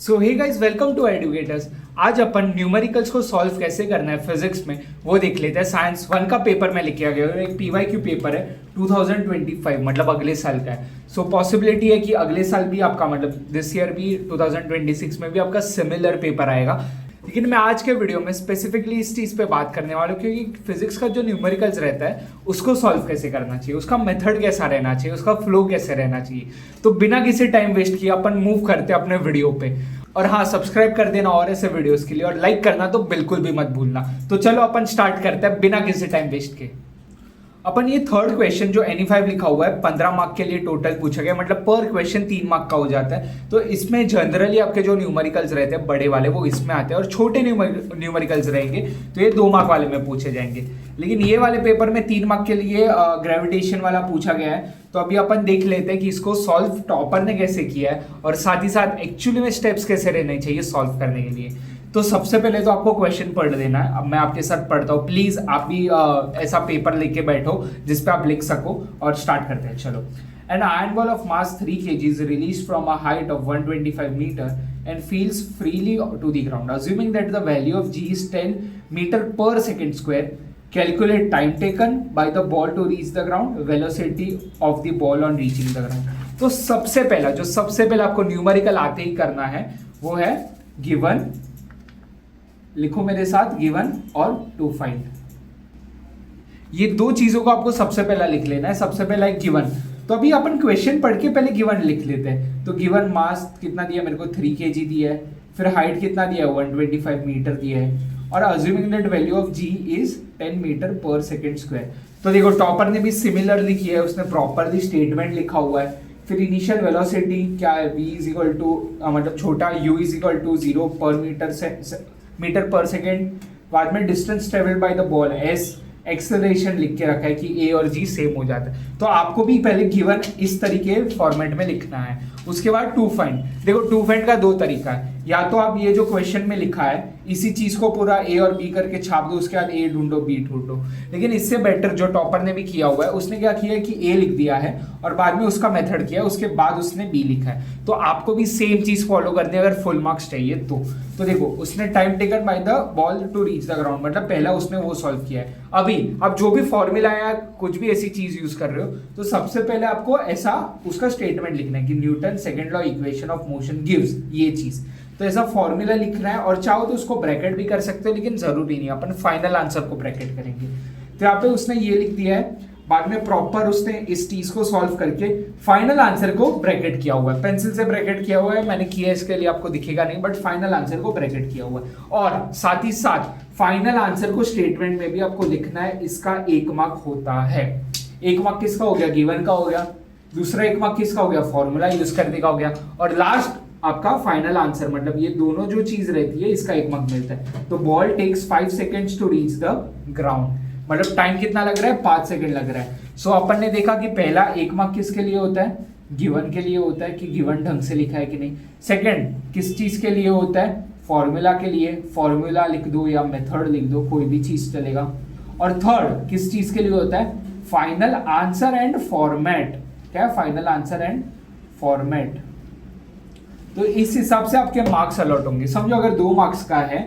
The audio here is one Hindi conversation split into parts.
So hey guys, welcome to educators. आज अपन न्यूमेरिकल्स को सॉल्व कैसे करना है फिजिक्स में वो देख लेते हैं। साइंस 1 का पेपर में लिखा गया है, एक पीवाईक्यू पेपर है 2025, मतलब अगले साल का है। सो पॉसिबिलिटी है कि अगले साल भी आपका, मतलब दिस ईयर भी 2026 में भी आपका सिमिलर पेपर आएगा। लेकिन मैं आज के वीडियो में स्पेसिफिकली इस चीज़ पे बात करने वाला हूँ क्योंकि फिजिक्स का जो न्यूमेरिकल्स रहता है उसको सॉल्व कैसे करना चाहिए, उसका मेथड कैसा रहना चाहिए, उसका फ्लो कैसे रहना चाहिए। तो बिना किसी टाइम वेस्ट किए अपन मूव करते हैं अपने वीडियो पे। और हाँ, सब्सक्राइब कर देना और ऐसे वीडियोस के लिए, और लाइक करना तो बिल्कुल भी मत भूलना। तो चलो अपन स्टार्ट करते हैं बिना किसी टाइम वेस्ट के। अपन ये थर्ड क्वेश्चन जो NE5 लिखा हुआ है 15 मार्क के लिए टोटल पूछा गया, मतलब पर क्वेश्चन 3 मार्क का हो जाता है। तो इसमें जनरली आपके जो न्यूमेरिकल्स रहते हैं बड़े वाले वो इसमें आते हैं, और छोटे न्यूमेरिकल्स रहेंगे तो ये 2 मार्क वाले में पूछे जाएंगे। लेकिन ये वाले पेपर में 3 मार्क के लिए ग्रेविटेशन वाला पूछा गया है। तो अभी अपन देख लेते हैं कि इसको सॉल्व टॉपर ने कैसे किया है, और साथ ही साथ एक्चुअली में स्टेप्स कैसे रहने चाहिए सॉल्व करने के लिए। तो सबसे पहले तो आपको क्वेश्चन पढ़ देना है। अब मैं आपके साथ पढ़ता हूँ, प्लीज आप भी ऐसा पेपर लेके बैठो जिसपे आप लिख सको, और स्टार्ट करते हैं। चलो। An iron ball of mass 3 kg is released from a height of 125 meter and feels freely to the ground. Assuming that the value of g is 10 meter per second square, calculate time taken by the ball to reach the ground, velocity of the ball on reaching the ground. तो सबसे पहला आपको न्यूमेरिकल आते ही करना है वो है गिवन। लिखो मेरे साथ, गिवन और टू फाइंड। ये दो चीजों को आपको सबसे पहला लिख लेना है। सबसे पहला है गिवन। तो अभी अपन क्वेश्चन पढ़ के पहले गिवन लिख लेते हैं। तो गिवन मास कितना दिया मेरे को, 3 kg दिया है। फिर हाइट कितना दिया है, 125 मीटर दिया है। और assuming that value of g is 10 metre per second square. तो देखो टॉपर ने भी सिमिलर लिखी है, उसने प्रॉपरली स्टेटमेंट लिखा हुआ है। फिर इनिशियल वेलोसिटी क्या है, v इज इक्वल टू, मतलब छोटा u इज इक्वल टू 0 पर मीटर पर सेकेंड। बाद में distance travelled by the ball s, acceleration लिख के रखा है कि a और g सेम हो जाता है। तो आपको भी पहले गिवन इस तरीके फॉर्मेट में लिखना है। उसके बाद टू फाइंड। देखो टू फाइंड का 2 तरीका है, या तो आप ये जो क्वेश्चन में लिखा है इसी चीज को पूरा a और b करके छाप दो, उसके बाद a ढूंढो b ढूंढो। लेकिन इससे बेटर जो टॉपर ने भी किया हुआ है, उसने क्या किया है कि a लिख दिया है और बाद में उसका मेथड किया है, उसके बाद उसने b लिखा है। तो आपको भी सेम चीज फॉलो करनी है अगर फुल मार्क्स चाहिए तो देखो उसने time taken by the ball to reach the ground, मतलब पहला उसने वो सॉल्व किया है। अभी आप जो भी फॉर्मूला या कुछ भी ऐसी चीज यूज कर रहे हो तो सबसे पहले आपको ऐसा उसका स्टेटमेंट लिखना है कि Newton second law equation of motion gives ये चीज। तो ऐसा फॉर्मूला लिखना है, और चाहो तो उसको ब्रैकेट भी कर सकते हो, लेकिन जरूरी नहीं, अपन फाइनल आंसर को ब्रैकेट करेंगे। तो यहाँ पे उसने ये लिख दिया है, बाद में प्रॉपर उसने इस चीज को सॉल्व करके फाइनल आंसर को ब्रैकेट किया हुआ है। पेंसिल से ब्रैकेट किया हुआ है, मैंने किया इसके लिए आपको दिखेगा नहीं, बट फाइनल आंसर को ब्रैकेट किया हुआ है। और साथ ही साथ फाइनल आंसर को स्टेटमेंट में भी आपको लिखना है, इसका 1 मार्क होता है। 1 मार्क किसका हो गया, गिवन का हो गया। दूसरा 1 मार्क किसका हो गया, फॉर्मूला यूज करने का हो गया। और लास्ट आपका फाइनल आंसर, मतलब ये दोनों जो चीज रहती है इसका 1 मार्क मिलता है। तो ball takes 5 seconds to reach the ground, मतलब टाइम कितना लग रहा है, 5 सेकेंड लग रहा है। सो अपन ने देखा कि पहला 1 मार्क किसके लिए होता है, गिवन के लिए होता है कि गिवन ढंग से लिखा है कि नहीं। सेकंड किस चीज के लिए होता है, फॉर्मूला के लिए, फॉर्मूला लिख दो या मेथड लिख दो, कोई भी चीज चलेगा। और थर्ड किस चीज के लिए होता है, फाइनल आंसर एंड फॉर्मेट। क्या है, फाइनल आंसर एंड फॉर्मेट। तो इस हिसाब से आपके मार्क्स अलॉट होंगे। समझो अगर 2 मार्क्स का है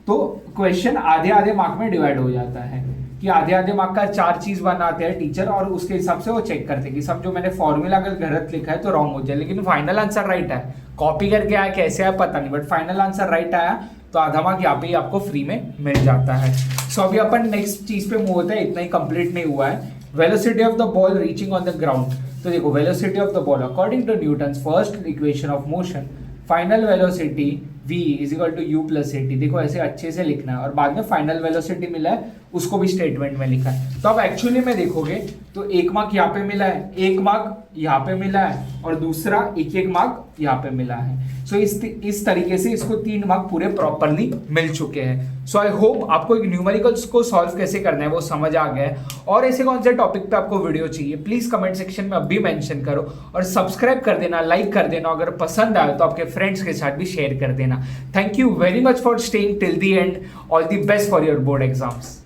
तो क्वेश्चन आधे आधे मार्क में डिवाइड हो जाता है, कि आधे आधे मार्क का 4 चीज बनाते हैं टीचर, और उसके हिसाब से वो चेक करते हैं कि समझो मैंने फॉर्मूला अगर गलत लिखा है तो रॉन्ग हो जाए, लेकिन फाइनल आंसर राइट है। कॉपी करके आया कैसे आया पता नहीं, बट फाइनल आंसर राइट आया तो आधा मार्क यहाँ पे ही आपको फ्री में मिल जाता है। सो अभी अपन नेक्स्ट चीज पे मूव होता है, इतना ही कंप्लीट नहीं हुआ है। Velocity of the ball reaching on the ground. तो देखो velocity of the ball according to Newton's first equation of motion, final velocity v is equal to u plus at। देखो ऐसे अच्छे से लिखना है, और बाद में फाइनल वेलोसिटी मिला है उसको भी स्टेटमेंट में लिखा है। तो अब एक्चुअली में देखोगे तो 1 मार्क यहाँ पे मिला है, 1 मार्क यहाँ पे मिला है, और दूसरा 1 मार्क यहाँ पे मिला है। सो इस तरीके से इसको 3 मार्क पूरे प्रॉपरली मिल चुके हैं। सो आई होप आपको एक न्यूमेरिकल्स को सॉल्व कैसे करना है वो समझ आ गया है। और ऐसे कौन से टॉपिक पे आपको वीडियो चाहिए प्लीज कमेंट सेक्शन में अभी मेंशन करो, और सब्सक्राइब कर देना, लाइक कर देना, अगर पसंद आए तो आपके फ्रेंड्स के साथ भी शेयर कर देना। Thank you very much for staying till the end. All the best for your board exams.